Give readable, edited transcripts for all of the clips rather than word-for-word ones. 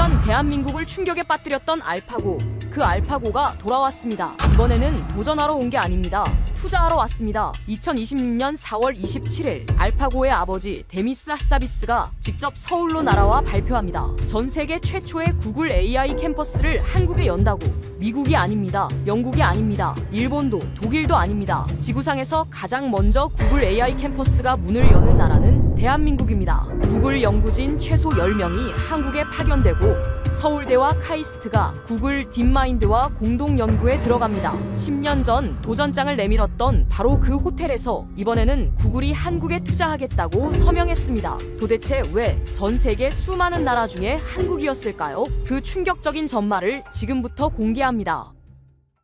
10년 대한민국을 충격에 빠뜨렸던 알파고. 그 알파고가 돌아왔습니다. 이번에는 도전하러 온 게 아닙니다. 투자하러 왔습니다. 2026년 4월 27일 알파고의 아버지 데미스 하사비스가 직접 서울로 날아와 발표합니다. 전 세계 최초의 구글 AI 캠퍼스를 한국에 연다고. 미국이 아닙니다. 영국이 아닙니다. 일본도 독일도 아닙니다. 지구상에서 가장 먼저 구글 AI 캠퍼스가 문을 여는 나라는 대한민국입니다. 구글 연구진 최소 10명이 한국에 파견되고 서울대와 카이스트가 구글 딥마인드와 공동 연구에 들어갑니다. 10년 전 도전장을 내밀었던 바로 그 호텔에서 이번에는 구글이 한국에 투자하겠다고 서명했습니다. 도대체 왜 전 세계 수많은 나라 중에 한국이었을까요? 그 충격적인 전말을 지금부터 공개합니다.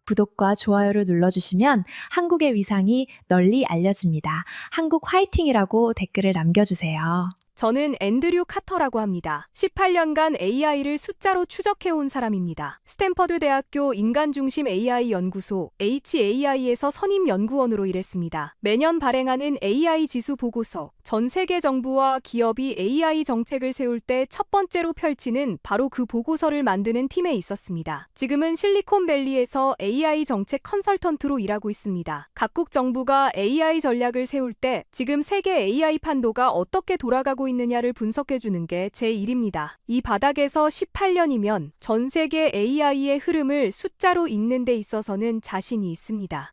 구독과 좋아요를 눌러주시면 한국의 위상이 널리 알려집니다. 한국 화이팅이라고 댓글을 남겨주세요. 저는 앤드류 카터라고 합니다. 18년간 AI를 숫자로 추적해온 사람입니다. 스탠퍼드 대학교 인간중심 AI 연구소 HAI에서 선임 연구원으로 일했습니다. 매년 발행하는 AI 지수 보고서, 전 세계 정부와 기업이 AI 정책을 세울 때 첫 번째로 펼치는 바로 그 보고서를 만드는 팀에 있었습니다. 지금은 실리콘밸리에서 AI 정책 컨설턴트로 일하고 있습니다. 각국 정부가 AI 전략을 세울 때 지금 세계 AI 판도가 어떻게 돌아가고 있느냐를 분석해주는 게 제 일입니다. 이 바닥에서 18년이면 전 세계 AI의 흐름을 숫자로 읽는 데 있어서는 자신이 있습니다.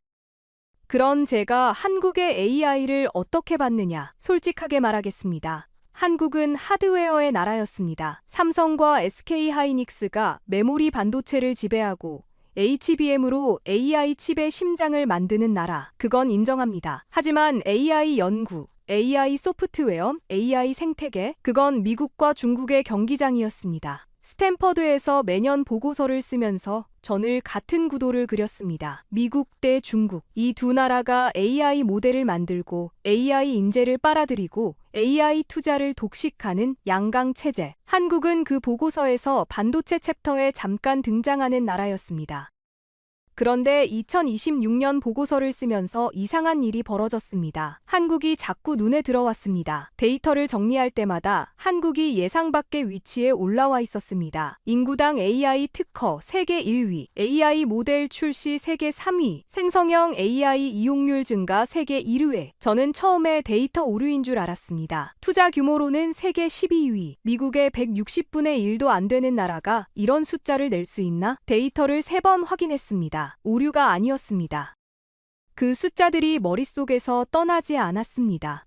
그런 제가 한국의 AI를 어떻게 봤느냐, 솔직하게 말하겠습니다. 한국은 하드웨어의 나라였습니다. 삼성과 SK하이닉스가 메모리 반도체를 지배하고 HBM으로 AI 칩의 심장을 만드는 나라, 그건 인정합니다. 하지만 AI 연구, AI 소프트웨어, AI 생태계, 그건 미국과 중국의 경기장이었습니다. 스탠퍼드에서 매년 보고서를 쓰면서 전을 같은 구도를 그렸습니다. 미국 대 중국, 이 두 나라가 AI 모델을 만들고 AI 인재를 빨아들이고 AI 투자를 독식하는 양강 체제. 한국은 그 보고서에서 반도체 챕터에 잠깐 등장하는 나라였습니다. 그런데 2026년 보고서를 쓰면서 이상한 일이 벌어졌습니다. 한국이 자꾸 눈에 들어왔습니다. 데이터를 정리할 때마다 한국이 예상 밖의 위치에 올라와 있었습니다. 인구당 AI 특허 세계 1위, AI 모델 출시 세계 3위, 생성형 AI 이용률 증가 세계 1위. 저는 처음에 데이터 오류인 줄 알았습니다. 투자 규모로는 세계 12위, 미국의 160분의 1도 안 되는 나라가 이런 숫자를 낼 수 있나? 데이터를 3번 확인했습니다. 오류가 아니었습니다. 그 숫자들이 머릿속에서 떠나지 않았습니다.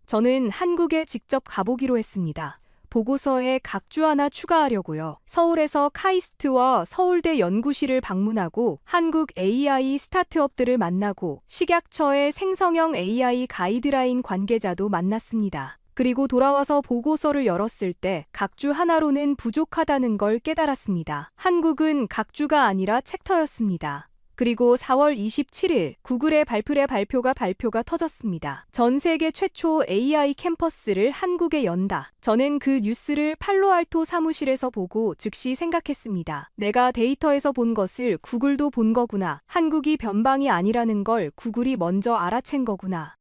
저는 한국에 직접 가보기로 했습니다. 보고서에 각주 하나 추가하려고요. 서울에서 카이스트와 서울대 연구실을 방문하고 한국 AI 스타트업들을 만나고 식약처의 생성형 AI 가이드라인 관계자도 만났습니다. 그리고 돌아와서 보고서를 열었을 때 각주 하나로는 부족하다는 걸 깨달았습니다. 한국은 각주가 아니라 챕터였습니다. 그리고 4월 27일 구글의 발표가 터졌습니다. 전 세계 최초 AI 캠퍼스를 한국에 연다. 저는 그 뉴스를 팔로알토 사무실에서 보고 즉시 생각했습니다. 내가 데이터에서 본 것을 구글도 본 거구나. 한국이 변방이 아니라는 걸 구글이 먼저 알아챈 거구나.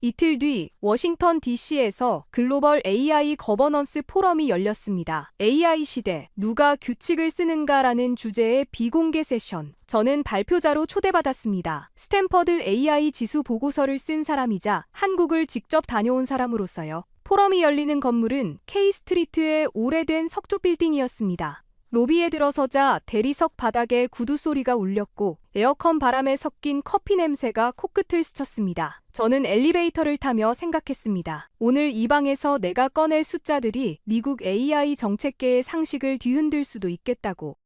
이틀 뒤 워싱턴 DC에서 글로벌 AI 거버넌스 포럼이 열렸습니다. AI 시대, 누가 규칙을 쓰는가라는 주제의 비공개 세션. 저는 발표자로 초대받았습니다. 스탠퍼드 AI 지수 보고서를 쓴 사람이자 한국을 직접 다녀온 사람으로서요. 포럼이 열리는 건물은 K스트리트의 오래된 석조 빌딩이었습니다. 로비에 들어서자 대리석 바닥에 구두 소리가 울렸고 에어컨 바람에 섞인 커피 냄새가 코끝을 스쳤습니다. 저는 엘리베이터를 타며 생각했습니다. 오늘 이 방에서 내가 꺼낼 숫자들이 미국 AI 정책계의 상식을 뒤흔들 수도 있겠다고.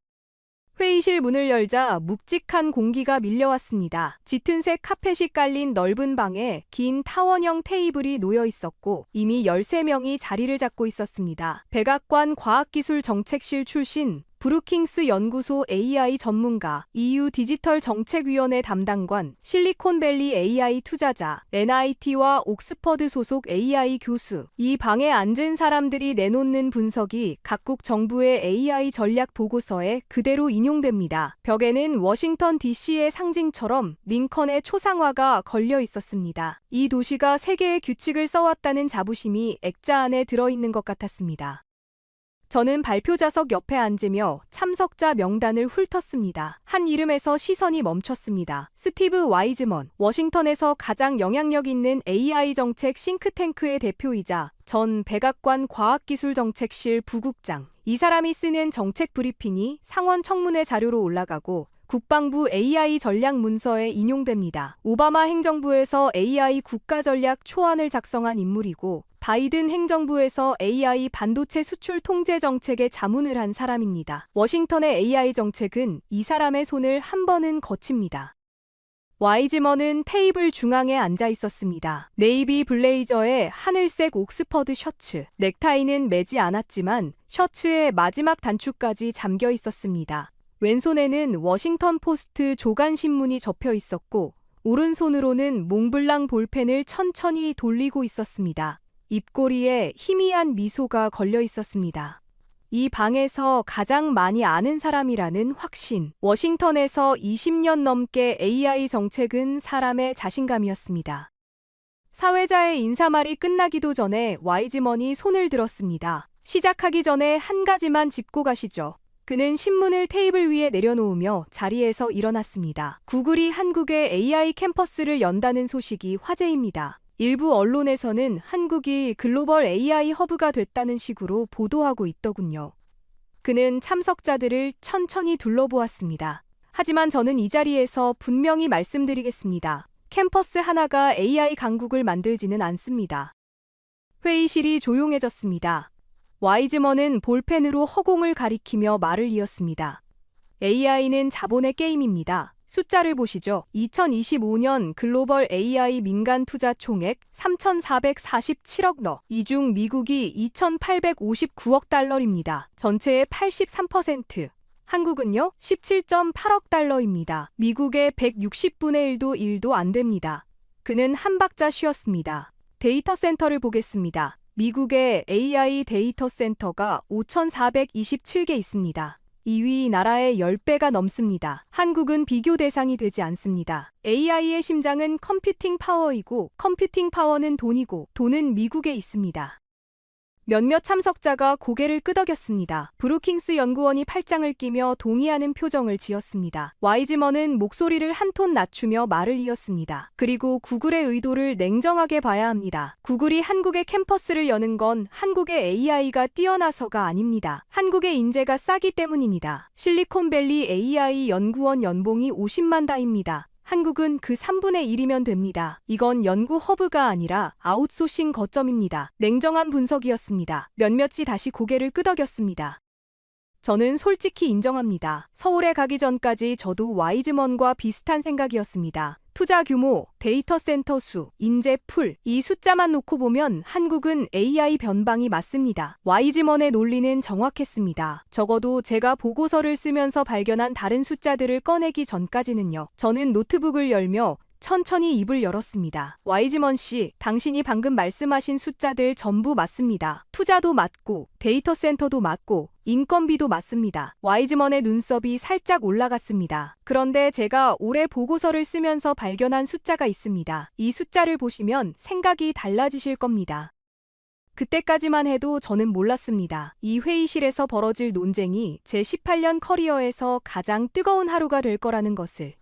회의실 문을 열자 묵직한 공기가 밀려왔습니다. 짙은색 카펫이 깔린 넓은 방에 긴 타원형 테이블이 놓여 있었고 이미 13명이 자리를 잡고 있었습니다. 백악관 과학기술정책실 출신 브루킹스 연구소 AI 전문가, EU 디지털 정책위원회 담당관, 실리콘밸리 AI 투자자, NIT와 옥스퍼드 소속 AI 교수. 이 방에 앉은 사람들이 내놓는 분석이 각국 정부의 AI 전략 보고서에 그대로 인용됩니다. 벽에는 워싱턴 DC의 상징처럼 링컨의 초상화가 걸려 있었습니다. 이 도시가 세계의 규칙을 써왔다는 자부심이 액자 안에 들어있는 것 같았습니다. 저는 발표 좌석 옆에 앉으며 참석자 명단을 훑었습니다. 한 이름에서 시선이 멈췄습니다. 스티브 와이즈먼, 워싱턴에서 가장 영향력 있는 AI 정책 싱크탱크의 대표이자 전 백악관 과학기술정책실 부국장. 이 사람이 쓰는 정책 브리핑이 상원 청문회 자료로 올라가고 국방부 AI 전략 문서에 인용됩니다. 오바마 행정부에서 AI 국가전략 초안을 작성한 인물이고 바이든 행정부에서 AI 반도체 수출 통제 정책에 자문을 한 사람입니다. 워싱턴의 AI 정책은 이 사람의 손을 한 번은 거칩니다. 와이즈먼은 테이블 중앙에 앉아 있었습니다. 네이비 블레이저에 하늘색 옥스퍼드 셔츠, 넥타이는 매지 않았지만 셔츠의 마지막 단추까지 잠겨 있었습니다. 왼손에는 워싱턴 포스트 조간 신문이 접혀 있었고 오른손으로는 몽블랑 볼펜을 천천히 돌리고 있었습니다. 입꼬리에 희미한 미소가 걸려 있었습니다. 이 방에서 가장 많이 아는 사람이라는 확신. 워싱턴에서 20년 넘게 AI 정책은 사람의 자신감이었습니다. 사회자의 인사말이 끝나기도 전에 와이즈먼이 손을 들었습니다. 시작하기 전에 한 가지만 짚고 가시죠. 그는 신문을 테이블 위에 내려놓으며 자리에서 일어났습니다. 구글이 한국에 AI 캠퍼스를 연다는 소식이 화제입니다. 일부 언론에서는 한국이 글로벌 AI 허브가 됐다는 식으로 보도하고 있더군요. 그는 참석자들을 천천히 둘러보았습니다. 하지만 저는 이 자리에서 분명히 말씀드리겠습니다. 캠퍼스 하나가 AI 강국을 만들지는 않습니다. 회의실이 조용해졌습니다. 와이즈먼은 볼펜으로 허공을 가리키며 말을 이었습니다. AI는 자본의 게임입니다. 숫자를 보시죠. 2025년 글로벌 AI 민간 투자 총액 3,447억 러. 이 중 미국이 2,859억 달러입니다. 전체의 83%. 한국은요? 17.8억 달러입니다. 미국의 160분의 1도 안 됩니다. 그는 한 박자 쉬었습니다. 데이터 센터를 보겠습니다. 미국의 AI 데이터 센터가 5,427개 있습니다. 2위 나라의 10배가 넘습니다. 한국은 비교 대상이 되지 않습니다. AI의 심장은 컴퓨팅 파워이고 컴퓨팅 파워는 돈이고 돈은 미국에 있습니다. 몇몇 참석자가 고개를 끄덕였습니다. 브루킹스 연구원이 팔짱을 끼며 동의하는 표정을 지었습니다. 와이즈먼은 목소리를 한 톤 낮추며 말을 이었습니다. 그리고 구글의 의도를 냉정하게 봐야 합니다. 구글이 한국의 캠퍼스를 여는 건 한국의 AI가 뛰어나서가 아닙니다. 한국의 인재가 싸기 때문입니다. 실리콘밸리 AI 연구원 연봉이 50만 달러입니다. 한국은 그 3분의 1이면 됩니다. 이건 연구 허브가 아니라 아웃소싱 거점입니다. 냉정한 분석이었습니다. 몇몇이 다시 고개를 끄덕였습니다. 저는 솔직히 인정합니다. 서울에 가기 전까지 저도 와이즈먼과 비슷한 생각이었습니다. 투자 규모, 데이터 센터 수, 인재 풀, 이 숫자만 놓고 보면 한국은 AI 변방이 맞습니다. 와이즈먼의 논리는 정확했습니다. 적어도 제가 보고서를 쓰면서 발견한 다른 숫자들을 꺼내기 전까지는요. 저는 노트북을 열며 천천히 입을 열었습니다. 와이즈먼 씨, 당신이 방금 말씀하신 숫자들 전부 맞습니다. 투자도 맞고, 데이터 센터도 맞고, 인건비도 맞습니다. 와이즈먼의 눈썹이 살짝 올라갔습니다. 그런데 제가 올해 보고서를 쓰면서 발견한 숫자가 있습니다. 이 숫자를 보시면 생각이 달라지실 겁니다. 그때까지만 해도 저는 몰랐습니다. 이 회의실에서 벌어질 논쟁이 제 18년 커리어에서 가장 뜨거운 하루가 될 거라는 것을.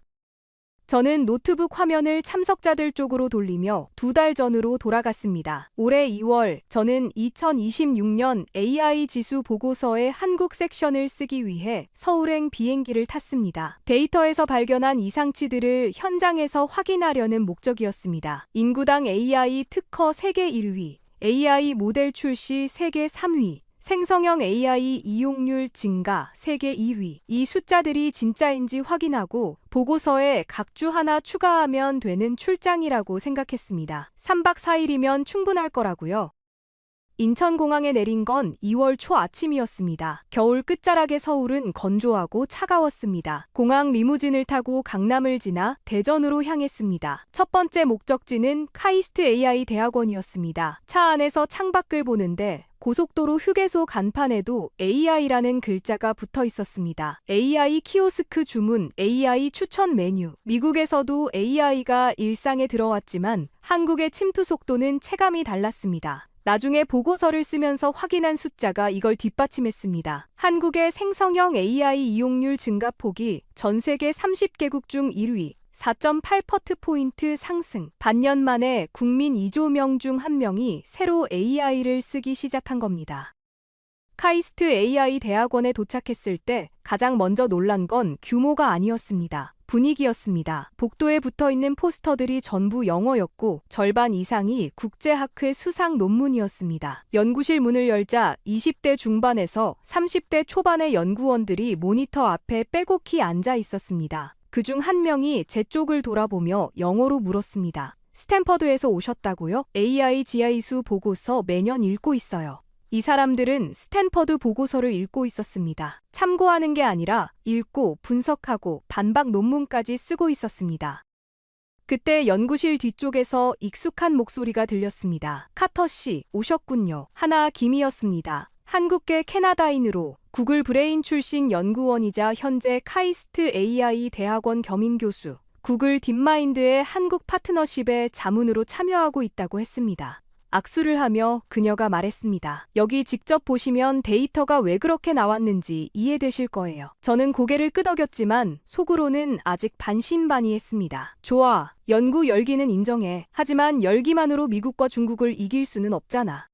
저는 노트북 화면을 참석자들 쪽으로 돌리며 2달 전으로 돌아갔습니다. 올해 2월, 저는 2026년 AI 지수 보고서의 한국 섹션을 쓰기 위해 서울행 비행기를 탔습니다. 데이터에서 발견한 이상치들을 현장에서 확인하려는 목적이었습니다. 인구당 AI 특허 세계 1위, AI 모델 출시 세계 3위, 생성형 AI 이용률 증가 세계 2위. 이 숫자들이 진짜인지 확인하고 보고서에 각주 하나 추가하면 되는 출장이라고 생각했습니다. 3박 4일이면 충분할 거라고요. 인천공항에 내린 건 2월 초 아침이었습니다. 겨울 끝자락의 서울은 건조하고 차가웠습니다. 공항 리무진을 타고 강남을 지나 대전으로 향했습니다. 첫 번째 목적지는 카이스트 AI 대학원이었습니다. 차 안에서 창밖을 보는데 고속도로 휴게소 간판에도 AI라는 글자가 붙어 있었습니다. AI 키오스크 주문, AI 추천 메뉴. 미국에서도 AI가 일상에 들어왔지만 한국의 침투 속도는 체감이 달랐습니다. 나중에 보고서를 쓰면서 확인한 숫자가 이걸 뒷받침했습니다. 한국의 생성형 AI 이용률 증가폭이 전 세계 30개국 중 1위, 4.8%포인트 상승. 반년 만에 국민 2조 명 중 1명이 새로 AI를 쓰기 시작한 겁니다. 카이스트 AI 대학원에 도착했을 때 가장 먼저 놀란 건 규모가 아니었습니다. 분위기였습니다. 복도에 붙어있는 포스터들이 전부 영어였고 절반 이상이 국제학회 수상 논문이었습니다. 연구실 문을 열자 20대 중반에서 30대 초반의 연구원들이 모니터 앞에 빼곡히 앉아 있었습니다. 그중 한 명이 제 쪽을 돌아보며 영어로 물었습니다. 스탠퍼드에서 오셨다고요? AI 지하이수 보고서 매년 읽고 있어요. 이 사람들은 스탠퍼드 보고서를 읽고 있었습니다. 참고하는 게 아니라 읽고 분석하고 반박 논문까지 쓰고 있었습니다. 그때 연구실 뒤쪽에서 익숙한 목소리가 들렸습니다. 카터 씨, 오셨군요. 하나 김이었습니다. 한국계 캐나다인으로 구글 브레인 출신 연구원이자 현재 카이스트 AI 대학원 겸임 교수, 구글 딥마인드의 한국 파트너십에 자문으로 참여하고 있다고 했습니다. 악수를 하며 그녀가 말했습니다. 여기 직접 보시면 데이터가 왜 그렇게 나왔는지 이해되실 거예요. 저는 고개를 끄덕였지만 속으로는 아직 반신반의했습니다. 좋아, 연구 열기는 인정해. 하지만 열기만으로 미국과 중국을 이길 수는 없잖아.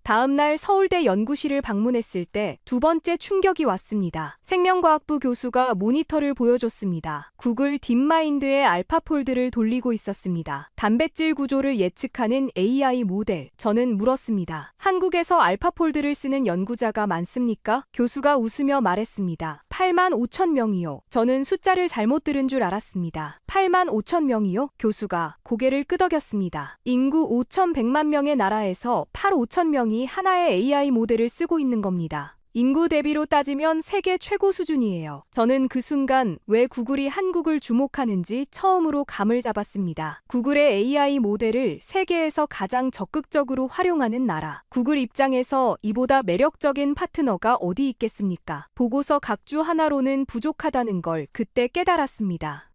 다음 날 서울대 연구실을 방문했을 때 두 번째 충격이 왔습니다. 생명과학부 교수가 모니터를 보여줬습니다. 구글 딥마인드의 알파폴드를 돌리고 있었습니다. 단백질 구조를 예측하는 AI 모델. 저는 물었습니다. 한국에서 알파폴드를 쓰는 연구자가 많습니까? 교수가 웃으며 말했습니다. 8만 5천 명이요. 저는 숫자를 잘못 들은 줄 알았습니다. 8만 5천 명이요? 교수가 고개를 끄덕였습니다. 인구 5,100만 명의 나라에서 8, 5천 명이 하나의 AI 모델을 쓰고 있는 겁니다. 인구 대비로 따지면 세계 최고 수준이에요. 저는 그 순간 왜 구글이 한국을 주목하는지 처음으로 감을 잡았습니다. 구글의 AI 모델을 세계에서 가장 적극적으로 활용하는 나라. 구글 입장에서 이보다 매력적인 파트너가 어디 있겠습니까? 보고서 각주 하나로는 부족하다는 걸 그때 깨달았습니다.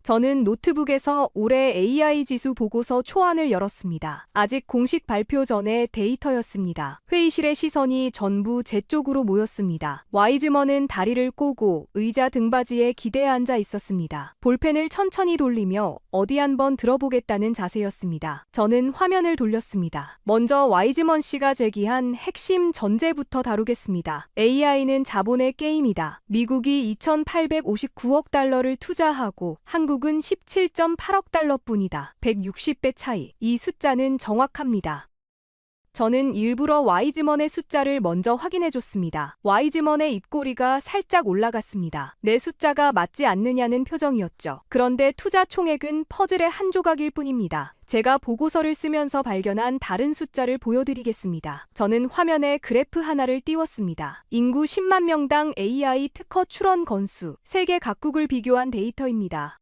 저는 노트북에서 올해 AI 지수 보고서 초안을 열었습니다. 아직 공식 발표 전에 데이터였습니다. 회의실의 시선이 전부 제 쪽으로 모였습니다. 와이즈먼은 다리를 꼬고 의자 등받이에 기대어 앉아 있었습니다. 볼펜을 천천히 돌리며 어디 한번 들어보겠다는 자세였습니다. 저는 화면을 돌렸습니다. 먼저 와이즈먼 씨가 제기한 핵심 전제부터 다루겠습니다. AI는 자본의 게임이다. 미국이 2,859억 달러를 투자하고 한국은 17.8억 달러뿐이다. 160배 차이. 이 숫자는 정확합니다. 저는 일부러 와이즈먼의 숫자를 먼저 확인해줬습니다. 와이즈먼의 입꼬리가 살짝 올라갔습니다. 내 숫자가 맞지 않느냐는 표정이었죠. 그런데 투자 총액은 퍼즐의 한 조각일 뿐입니다. 제가 보고서를 쓰면서 발견한 다른 숫자를 보여드리겠습니다. 저는 화면에 그래프 하나를 띄웠습니다. 인구 10만 명당 AI 특허 출원 건수, 세계 각국을 비교한 데이터입니다.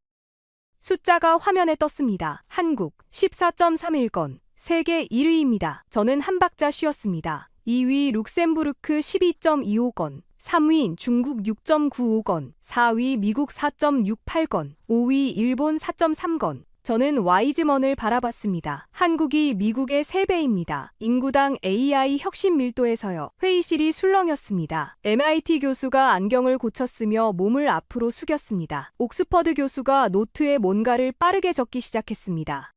숫자가 화면에 떴습니다. 한국 14.31건, 세계 1위입니다. 저는 한 박자 쉬었습니다. 2위 룩셈부르크 12.25건, 3위 중국 6.95건, 4위 미국 4.68건, 5위 일본 4.3건. 저는 와이즈먼을 바라봤습니다. 한국이 미국의 3배입니다. 인구당 AI 혁신 밀도에서요. 회의실이 술렁였습니다. MIT 교수가 안경을 고쳤으며 몸을 앞으로 숙였습니다. 옥스퍼드 교수가 노트에 뭔가를 빠르게 적기 시작했습니다.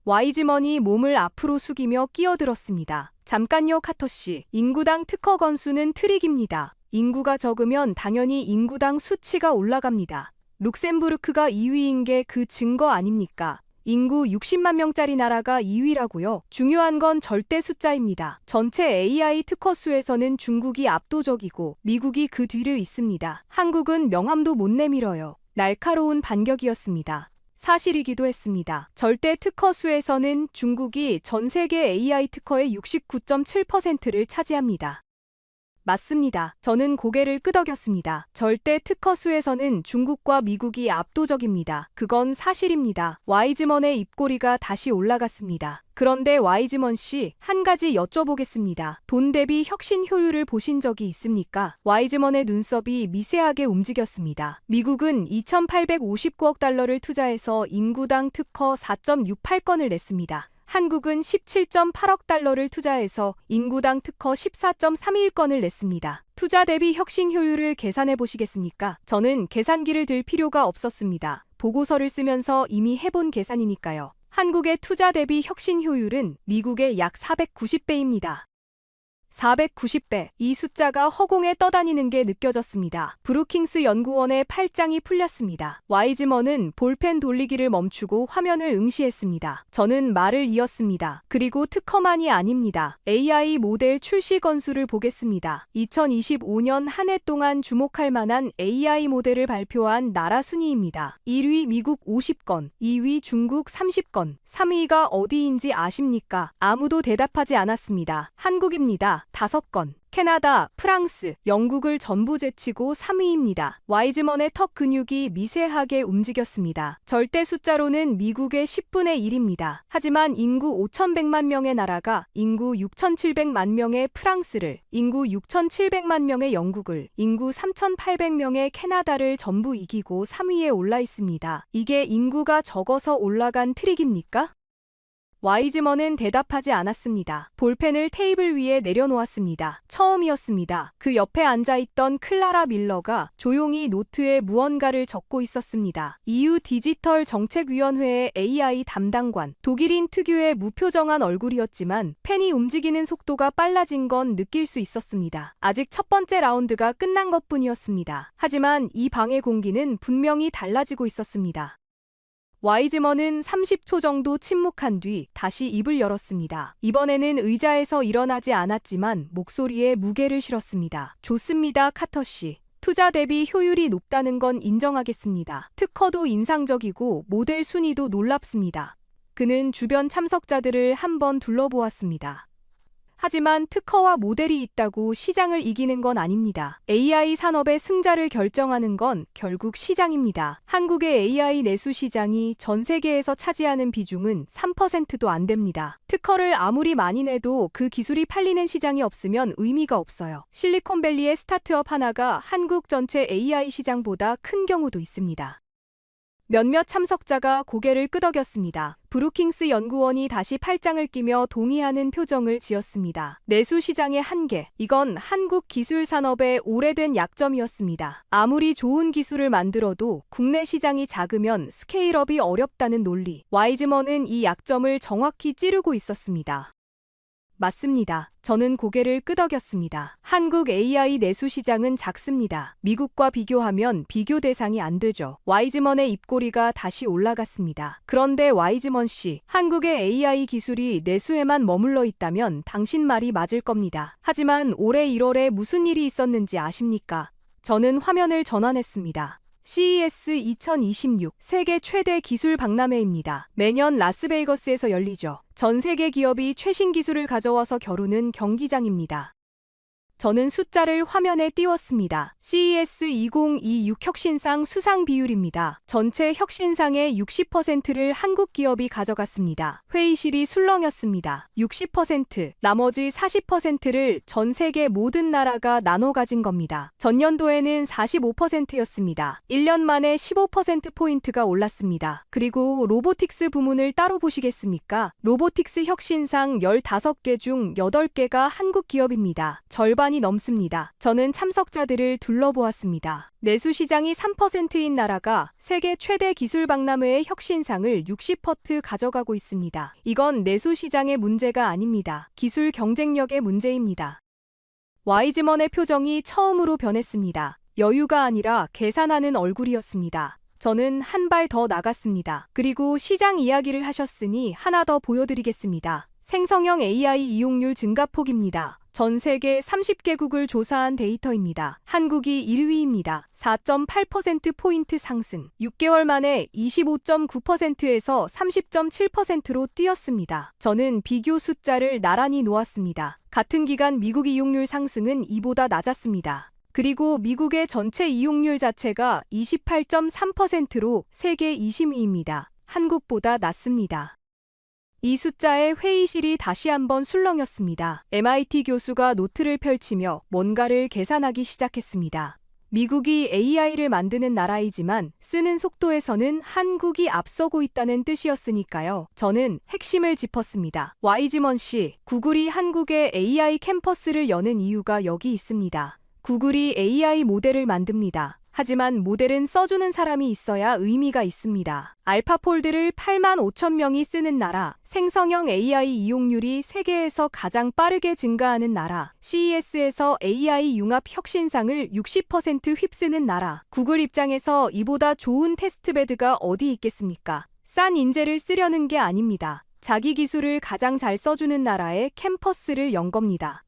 와이즈먼이 몸을 앞으로 숙이며 끼어들었습니다. 잠깐요, 카터 씨. 인구당 특허 건수는 트릭입니다. 인구가 적으면 당연히 인구당 수치가 올라갑니다. 룩셈부르크가 2위인 게 그 증거 아닙니까? 인구 60만 명짜리 나라가 2위라고요. 중요한 건 절대 숫자입니다. 전체 AI 특허 수에서는 중국이 압도적이고 미국이 그 뒤를 잇습니다. 한국은 명함도 못 내밀어요. 날카로운 반격이었습니다. 사실이기도 했습니다. 절대 특허 수에서는 중국이 전 세계 AI 특허의 69.7%를 차지합니다. 맞습니다. 저는 고개를 끄덕였습니다. 절대 특허 수에서는 중국과 미국이 압도적입니다. 그건 사실입니다. 와이즈먼의 입꼬리가 다시 올라갔습니다. 그런데 와이즈먼 씨, 한 가지 여쭤보겠습니다. 돈 대비 혁신 효율을 보신 적이 있습니까? 와이즈먼의 눈썹이 미세하게 움직였습니다. 미국은 2,859억 달러를 투자해서 인구당 특허 4.68건을 냈습니다. 한국은 17.8억 달러를 투자해서 인구당 특허 14.31건을 냈습니다. 투자 대비 혁신 효율을 계산해 보시겠습니까? 저는 계산기를 들 필요가 없었습니다. 보고서를 쓰면서 이미 해본 계산이니까요. 한국의 투자 대비 혁신 효율은 미국의 약 490배입니다. 490배. 이 숫자가 허공에 떠다니는 게 느껴졌습니다. 브루킹스 연구원의 팔짱이 풀렸습니다. 와이즈먼은 볼펜 돌리기를 멈추고 화면을 응시했습니다. 저는 말을 이었습니다. 그리고 특허만이 아닙니다. AI 모델 출시 건수를 보겠습니다. 2025년 한 해 동안 주목할 만한 AI 모델을 발표한 나라 순위입니다. 1위 미국 50건, 2위 중국 30건, 3위가 어디인지 아십니까? 아무도 대답하지 않았습니다. 한국입니다. 5건. 캐나다, 프랑스, 영국을 전부 제치고 3위입니다. 와이즈먼의 턱 근육이 미세하게 움직였습니다. 절대 숫자로는 미국의 10분의 1입니다. 하지만 인구 5,100만 명의 나라가 인구 6,700만 명의 프랑스를, 인구 6,700만 명의 영국을, 인구 3,800명의 캐나다를 전부 이기고 3위에 올라 있습니다. 이게 인구가 적어서 올라간 트릭입니까? 와이즈먼은 대답하지 않았습니다. 볼펜을 테이블 위에 내려놓았습니다. 처음이었습니다. 그 옆에 앉아있던 클라라 밀러가 조용히 노트에 무언가를 적고 있었습니다. EU 디지털 정책위원회의 AI 담당관, 독일인 특유의 무표정한 얼굴이었지만 펜이 움직이는 속도가 빨라진 건 느낄 수 있었습니다. 아직 첫 번째 라운드가 끝난 것뿐이었습니다. 하지만 이 방의 공기는 분명히 달라지고 있었습니다. 와이즈먼은 30초 정도 침묵한 뒤 다시 입을 열었습니다. 이번에는 의자에서 일어나지 않았지만 목소리에 무게를 실었습니다. 좋습니다, 카터 씨. 투자 대비 효율이 높다는 건 인정하겠습니다. 특허도 인상적이고 모델 순위도 놀랍습니다. 그는 주변 참석자들을 한번 둘러보았습니다. 하지만 특허와 모델이 있다고 시장을 이기는 건 아닙니다. AI 산업의 승자를 결정하는 건 결국 시장입니다. 한국의 AI 내수 시장이 전 세계에서 차지하는 비중은 3%도 안 됩니다. 특허를 아무리 많이 내도 그 기술이 팔리는 시장이 없으면 의미가 없어요. 실리콘밸리의 스타트업 하나가 한국 전체 AI 시장보다 큰 경우도 있습니다. 몇몇 참석자가 고개를 끄덕였습니다. 브루킹스 연구원이 다시 팔짱을 끼며 동의하는 표정을 지었습니다. 내수 시장의 한계. 이건 한국 기술 산업의 오래된 약점이었습니다. 아무리 좋은 기술을 만들어도 국내 시장이 작으면 스케일업이 어렵다는 논리. 와이즈먼은 이 약점을 정확히 찌르고 있었습니다. 맞습니다. 저는 고개를 끄덕였습니다. 한국 AI 내수 시장은 작습니다. 미국과 비교하면 비교 대상이 안 되죠. 와이즈먼의 입꼬리가 다시 올라갔습니다. 그런데 와이즈먼 씨, 한국의 AI 기술이 내수에만 머물러 있다면 당신 말이 맞을 겁니다. 하지만 올해 1월에 무슨 일이 있었는지 아십니까? 저는 화면을 전환했습니다. CES 2026 세계 최대 기술 박람회입니다. 매년 라스베이거스에서 열리죠. 전 세계 기업이 최신 기술을 가져와서 겨루는 경기장입니다. 저는 숫자를 화면에 띄웠습니다. CES 2026 혁신상 수상 비율입니다. 전체 혁신상의 60%를 한국 기업이 가져갔습니다. 회의실이 술렁였습니다. 60%, 나머지 40%를 전 세계 모든 나라가 나눠 가진 겁니다. 전년도에는 45%였습니다. 1년 만에 15%포인트가 올랐습니다. 그리고 로보틱스 부문을 따로 보시겠습니까? 로보틱스 혁신상 15개 중 8개가 한국 기업입니다. 절반이 넘습니다. 저는 참석자들을 둘러보았습니다. 내수 시장이 3%인 나라가 세계 최대 기술 박람회의 혁신상을 60% 가져가고 있습니다. 이건 내수 시장의 문제가 아닙니다. 기술 경쟁력의 문제입니다. 와이즈먼의 표정이 처음으로 변했습니다. 여유가 아니라 계산하는 얼굴이었습니다. 저는 한 발 더 나갔습니다. 그리고 시장 이야기를 하셨으니 하나 더 보여드리겠습니다. 생성형 AI 이용률 증가폭입니다. 전 세계 30개국을 조사한 데이터입니다. 한국이 1위입니다. 4.8%포인트 상승. 6개월 만에 25.9%에서 30.7%로 뛰었습니다. 저는 비교 숫자를 나란히 놓았습니다. 같은 기간 미국 이용률 상승은 이보다 낮았습니다. 그리고 미국의 전체 이용률 자체가 28.3%로 세계 20위입니다. 한국보다 낮습니다. 이 숫자에 회의실이 다시 한번 술렁였습니다. MIT 교수가 노트를 펼치며 뭔가를 계산하기 시작했습니다. 미국이 AI를 만드는 나라이지만 쓰는 속도에서는 한국이 앞서고 있다는 뜻이었으니까요. 저는 핵심을 짚었습니다. 와이즈먼 씨, 구글이 한국에 AI 캠퍼스를 여는 이유가 여기 있습니다. 구글이 AI 모델을 만듭니다. 하지만 모델은 써주는 사람이 있어야 의미가 있습니다. 알파폴드를 8만 5천 명이 쓰는 나라, 생성형 AI 이용률이 세계에서 가장 빠르게 증가하는 나라, CES에서 AI 융합 혁신상을 60% 휩쓰는 나라, 구글 입장에서 이보다 좋은 테스트베드가 어디 있겠습니까? 싼 인재를 쓰려는 게 아닙니다. 자기 기술을 가장 잘 써주는 나라에 캠퍼스를 연 겁니다.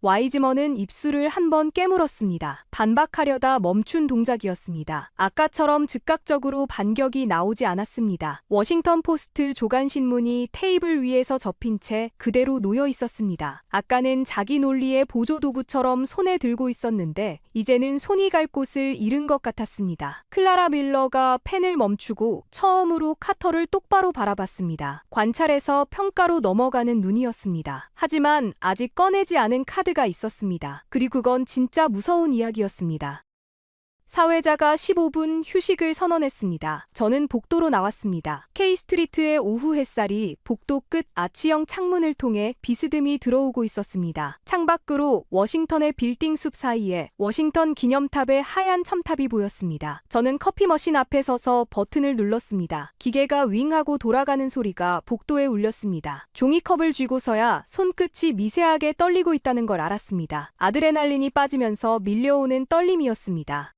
와이즈먼은 입술을 한번 깨물었습니다. 반박하려다 멈춘 동작이었습니다. 아까처럼 즉각적으로 반격이 나오지 않았습니다. 워싱턴 포스트 조간신문이 테이블 위에서 접힌 채 그대로 놓여 있었습니다. 아까는 자기 논리의 보조도구처럼 손에 들고 있었는데 이제는 손이 갈 곳을 잃은 것 같았습니다. 클라라 밀러가 펜을 멈추고 처음으로 카터를 똑바로 바라봤습니다. 관찰에서 평가로 넘어가는 눈이었습니다. 하지만 아직 꺼내지 않은 카드가 있었습니다. 그리고 그건 진짜 무서운 이야기였습니다. 사회자가 15분 휴식을 선언했습니다. 저는 복도로 나왔습니다. K스트리트의 오후 햇살이 복도 끝 아치형 창문을 통해 비스듬히 들어오고 있었습니다. 창밖으로 워싱턴의 빌딩 숲 사이에 워싱턴 기념탑의 하얀 첨탑이 보였습니다. 저는 커피 머신 앞에 서서 버튼을 눌렀습니다. 기계가 윙하고 돌아가는 소리가 복도에 울렸습니다. 종이컵을 쥐고서야 손끝이 미세하게 떨리고 있다는 걸 알았습니다. 아드레날린이 빠지면서 밀려오는 떨림이었습니다.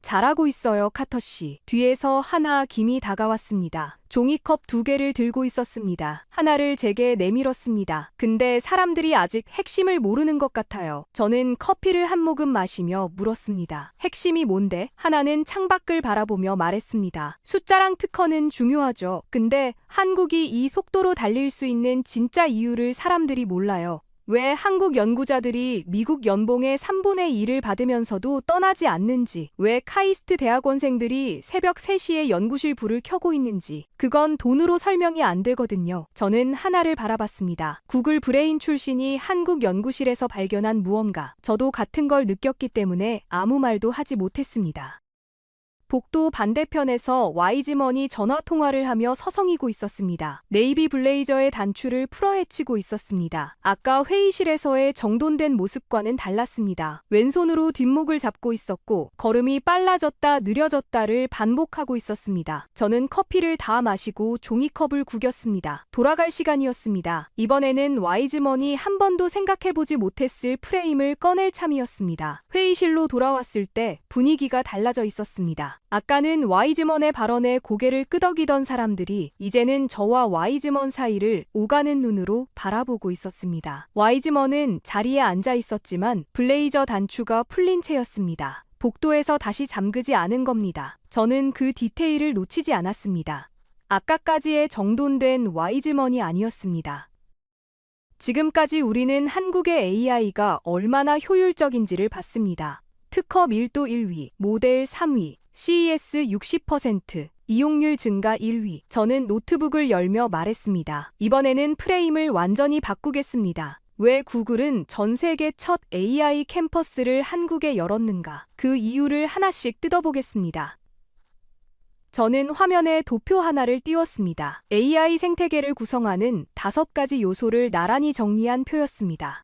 잘하고 있어요, 카터 씨. 뒤에서 하나 김이 다가왔습니다. 종이컵 2개를 들고 있었습니다. 하나를 제게 내밀었습니다. 근데 사람들이 아직 핵심을 모르는 것 같아요. 저는 커피를 한 모금 마시며 물었습니다. 핵심이 뭔데? 하나는 창밖을 바라보며 말했습니다. 숫자랑 특허는 중요하죠. 근데 한국이 이 속도로 달릴 수 있는 진짜 이유를 사람들이 몰라요. 왜 한국 연구자들이 미국 연봉의 3분의 1을 받으면서도 떠나지 않는지, 왜 카이스트 대학원생들이 새벽 3시에 연구실 불을 켜고 있는지, 그건 돈으로 설명이 안 되거든요. 저는 하나를 바라봤습니다. 구글 브레인 출신이 한국 연구실에서 발견한 무언가. 저도 같은 걸 느꼈기 때문에 아무 말도 하지 못했습니다. 복도 반대편에서 와이즈먼이 전화통화를 하며 서성이고 있었습니다. 네이비 블레이저의 단추를 풀어헤치고 있었습니다. 아까 회의실에서의 정돈된 모습과는 달랐습니다. 왼손으로 뒷목을 잡고 있었고 걸음이 빨라졌다 느려졌다를 반복하고 있었습니다. 저는 커피를 다 마시고 종이컵을 구겼습니다. 돌아갈 시간이었습니다. 이번에는 와이즈먼이 한 번도 생각해보지 못했을 프레임을 꺼낼 참이었습니다. 회의실로 돌아왔을 때 분위기가 달라져 있었습니다. 아까는 와이즈먼의 발언에 고개를 끄덕이던 사람들이 이제는 저와 와이즈먼 사이를 오가는 눈으로 바라보고 있었습니다. 와이즈먼은 자리에 앉아 있었지만 블레이저 단추가 풀린 채였습니다. 복도에서 다시 잠그지 않은 겁니다. 저는 그 디테일을 놓치지 않았습니다. 아까까지의 정돈된 와이즈먼이 아니었습니다. 지금까지 우리는 한국의 AI가 얼마나 효율적인지를 봤습니다. 특허 밀도 1위, 모델 3위, CES 60%, 이용률 증가 1위. 저는 노트북을 열며 말했습니다. 이번에는 프레임을 완전히 바꾸겠습니다. 왜 구글은 전 세계 첫 AI 캠퍼스를 한국에 열었는가? 그 이유를 하나씩 뜯어보겠습니다. 저는 화면에 도표 하나를 띄웠습니다. AI 생태계를 구성하는 5가지 요소를 나란히 정리한 표였습니다.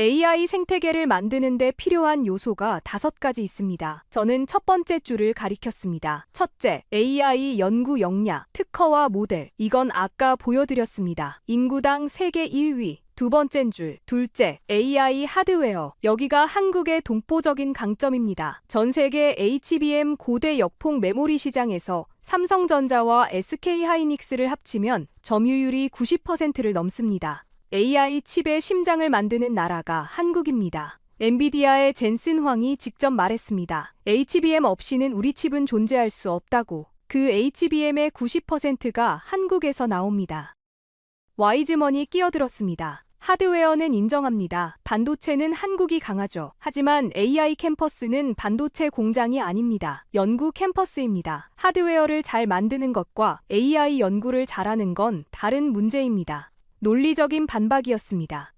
AI 생태계를 만드는 데 필요한 요소가 5가지 있습니다. 저는 첫 번째 줄을 가리켰습니다. 첫째, AI 연구 역량, 특허와 모델. 이건 아까 보여드렸습니다. 인구당 세계 1위. 두 번째 줄, 둘째, AI 하드웨어. 여기가 한국의 독보적인 강점입니다. 전 세계 HBM 고대 역폭 메모리 시장에서 삼성전자와 SK하이닉스를 합치면 점유율이 90%를 넘습니다. AI 칩의 심장을 만드는 나라가 한국입니다. 엔비디아의 젠슨 황이 직접 말했습니다. HBM 없이는 우리 칩은 존재할 수 없다고. 그 HBM의 90%가 한국에서 나옵니다. 와이즈먼이 끼어들었습니다. 하드웨어는 인정합니다. 반도체는 한국이 강하죠. 하지만 AI 캠퍼스는 반도체 공장이 아닙니다. 연구 캠퍼스입니다. 하드웨어를 잘 만드는 것과 AI 연구를 잘하는 건 다른 문제입니다. 논리적인 반박이었습니다.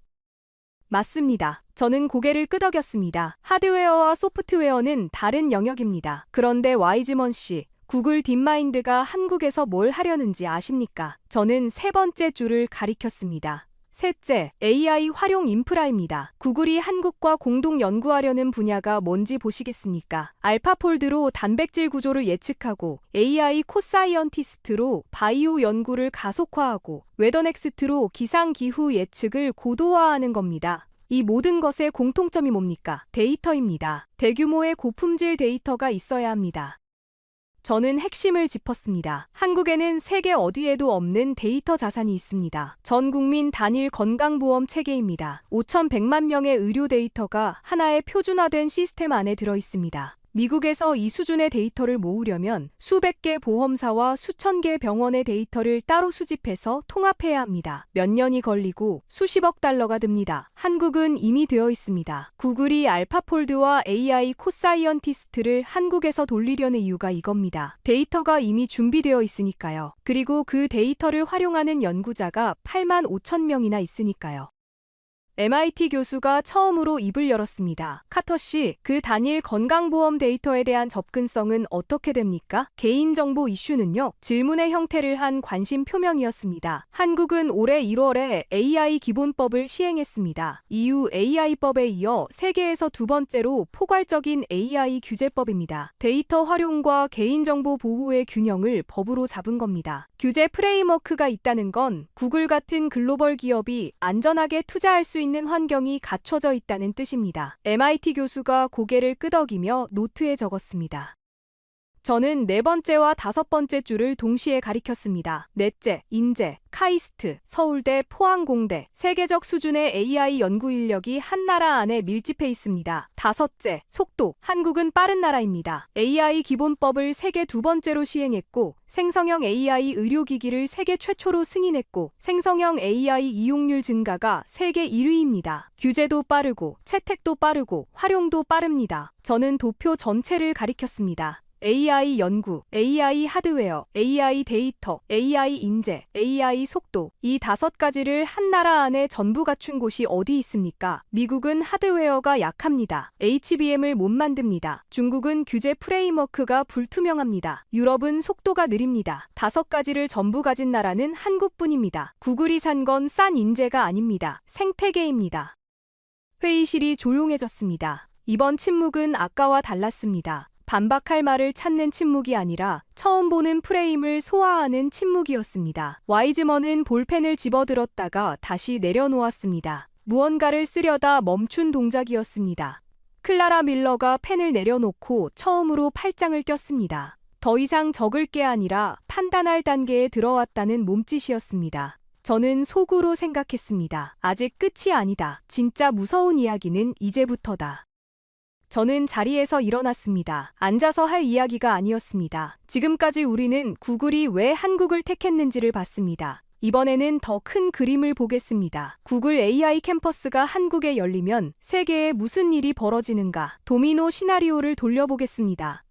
맞습니다. 저는 고개를 끄덕였습니다. 하드웨어와 소프트웨어는 다른 영역입니다. 그런데 와이즈먼 씨, 구글 딥마인드가 한국에서 뭘 하려는지 아십니까? 저는 세 번째 줄을 가리켰습니다. 셋째, AI 활용 인프라입니다. 구글이 한국과 공동 연구하려는 분야가 뭔지 보시겠습니까? 알파폴드로 단백질 구조를 예측하고 AI 코사이언티스트로 바이오 연구를 가속화하고 웨더넥스트로 기상기후 예측을 고도화하는 겁니다. 이 모든 것의 공통점이 뭡니까? 데이터입니다. 대규모의 고품질 데이터가 있어야 합니다. 저는 핵심을 짚었습니다. 한국에는 세계 어디에도 없는 데이터 자산이 있습니다. 전 국민 단일 건강보험 체계입니다. 5,100만 명의 의료 데이터가 하나의 표준화된 시스템 안에 들어 있습니다. 미국에서 이 수준의 데이터를 모으려면 수백 개 보험사와 수천 개 병원의 데이터를 따로 수집해서 통합해야 합니다. 몇 년이 걸리고 수십억 달러가 듭니다. 한국은 이미 되어 있습니다. 구글이 알파폴드와 AI 코사이언티스트를 한국에서 돌리려는 이유가 이겁니다. 데이터가 이미 준비되어 있으니까요. 그리고 그 데이터를 활용하는 연구자가 8만 5천 명이나 있으니까요. MIT 교수가 처음으로 입을 열었습니다. 카터 씨, 그 단일 건강보험 데이터에 대한 접근성은 어떻게 됩니까? 개인정보 이슈는요? 질문의 형태를 한 관심 표명이었습니다. 한국은 올해 1월에 AI 기본법을 시행했습니다. EU AI법에 이어 세계에서 두 번째로 포괄적인 AI 규제법입니다. 데이터 활용과 개인정보 보호의 균형을 법으로 잡은 겁니다. 규제 프레임워크가 있다는 건 구글 같은 글로벌 기업이 안전하게 투자할 수 있는 환경이 갖춰져 있다는 뜻입니다. MIT 교수가 고개를 끄덕이며 노트에 적었습니다. 저는 네 번째와 다섯 번째 줄을 동시에 가리켰습니다. 넷째, 인재, 카이스트, 서울대, 포항공대, 세계적 수준의 AI 연구 인력이 한 나라 안에 밀집해 있습니다. 다섯째, 속도, 한국은 빠른 나라입니다. AI 기본법을 세계 두 번째로 시행했고, 생성형 AI 의료기기를 세계 최초로 승인했고, 생성형 AI 이용률 증가가 세계 1위입니다. 규제도 빠르고, 채택도 빠르고, 활용도 빠릅니다. 저는 도표 전체를 가리켰습니다. AI 연구, AI 하드웨어, AI 데이터, AI 인재, AI 속도. 이 다섯 가지를 한 나라 안에 전부 갖춘 곳이 어디 있습니까? 미국은 하드웨어가 약합니다. HBM을 못 만듭니다. 중국은 규제 프레임워크가 불투명합니다. 유럽은 속도가 느립니다. 다섯 가지를 전부 가진 나라는 한국뿐입니다. 구글이 산 건 싼 인재가 아닙니다. 생태계입니다. 회의실이 조용해졌습니다. 이번 침묵은 아까와 달랐습니다. 반박할 말을 찾는 침묵이 아니라 처음 보는 프레임을 소화하는 침묵이었습니다. 와이즈먼은 볼펜을 집어들었다가 다시 내려놓았습니다. 무언가를 쓰려다 멈춘 동작이었습니다. 클라라 밀러가 펜을 내려놓고 처음으로 팔짱을 꼈습니다. 더 이상 적을 게 아니라 판단할 단계에 들어왔다는 몸짓이었습니다. 저는 속으로 생각했습니다. 아직 끝이 아니다. 진짜 무서운 이야기는 이제부터다. 저는 자리에서 일어났습니다. 앉아서 할 이야기가 아니었습니다. 지금까지 우리는 구글이 왜 한국을 택했는지를 봤습니다. 이번에는 더 큰 그림을 보겠습니다. 구글 AI 캠퍼스가 한국에 열리면 세계에 무슨 일이 벌어지는가? 도미노 시나리오를 돌려보겠습니다.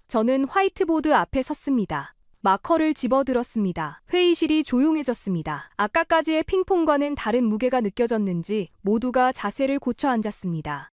저는 화이트보드 앞에 섰습니다. 마커를 집어들었습니다. 회의실이 조용해졌습니다. 아까까지의 핑퐁과는 다른 무게가 느껴졌는지 모두가 자세를 고쳐 앉았습니다.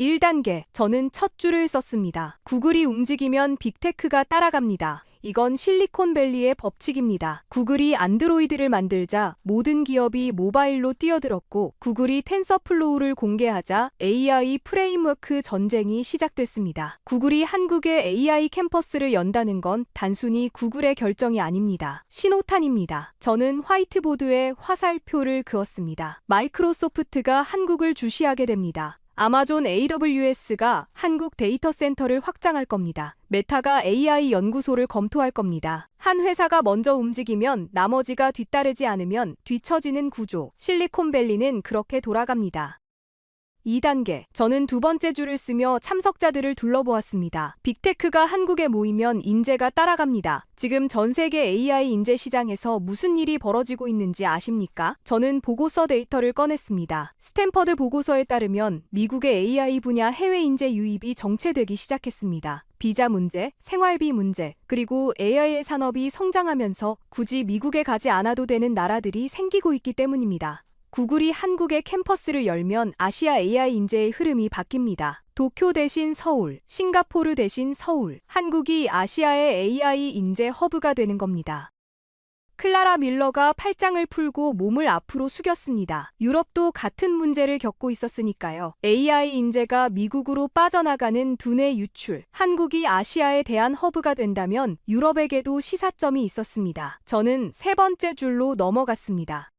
1단계, 저는 첫 줄을 썼습니다. 구글이 움직이면 빅테크가 따라갑니다. 이건 실리콘밸리의 법칙입니다. 구글이 안드로이드를 만들자 모든 기업이 모바일로 뛰어들었고 구글이 텐서플로우를 공개하자 AI 프레임워크 전쟁이 시작됐습니다. 구글이 한국에 AI 캠퍼스를 연다는 건 단순히 구글의 결정이 아닙니다. 신호탄입니다. 저는 화이트보드에 화살표를 그었습니다. 마이크로소프트가 한국을 주시하게 됩니다. 아마존 AWS가 한국 데이터 센터를 확장할 겁니다. 메타가 AI 연구소를 검토할 겁니다. 한 회사가 먼저 움직이면 나머지가 뒤따르지 않으면 뒤처지는 구조. 실리콘밸리는 그렇게 돌아갑니다. 2단계, 저는 두 번째 줄을 쓰며 참석자들을 둘러보았습니다. 빅테크가 한국에 모이면 인재가 따라갑니다. 지금 전 세계 AI 인재 시장에서 무슨 일이 벌어지고 있는지 아십니까? 저는 보고서 데이터를 꺼냈습니다. 스탠퍼드 보고서에 따르면 미국의 AI 분야 해외 인재 유입이 정체되기 시작했습니다. 비자 문제, 생활비 문제, 그리고 AI 산업이 성장하면서 굳이 미국에 가지 않아도 되는 나라들이 생기고 있기 때문입니다. 구글이 한국에 캠퍼스를 열면 아시아 AI 인재의 흐름이 바뀝니다. 도쿄 대신 서울, 싱가포르 대신 서울, 한국이 아시아의 AI 인재 허브가 되는 겁니다. 클라라 밀러가 팔짱을 풀고 몸을 앞으로 숙였습니다. 유럽도 같은 문제를 겪고 있었으니까요. AI 인재가 미국으로 빠져나가는 두뇌 유출, 한국이 아시아에 대한 허브가 된다면 유럽에게도 시사점이 있었습니다. 저는 세 번째 줄로 넘어갔습니다.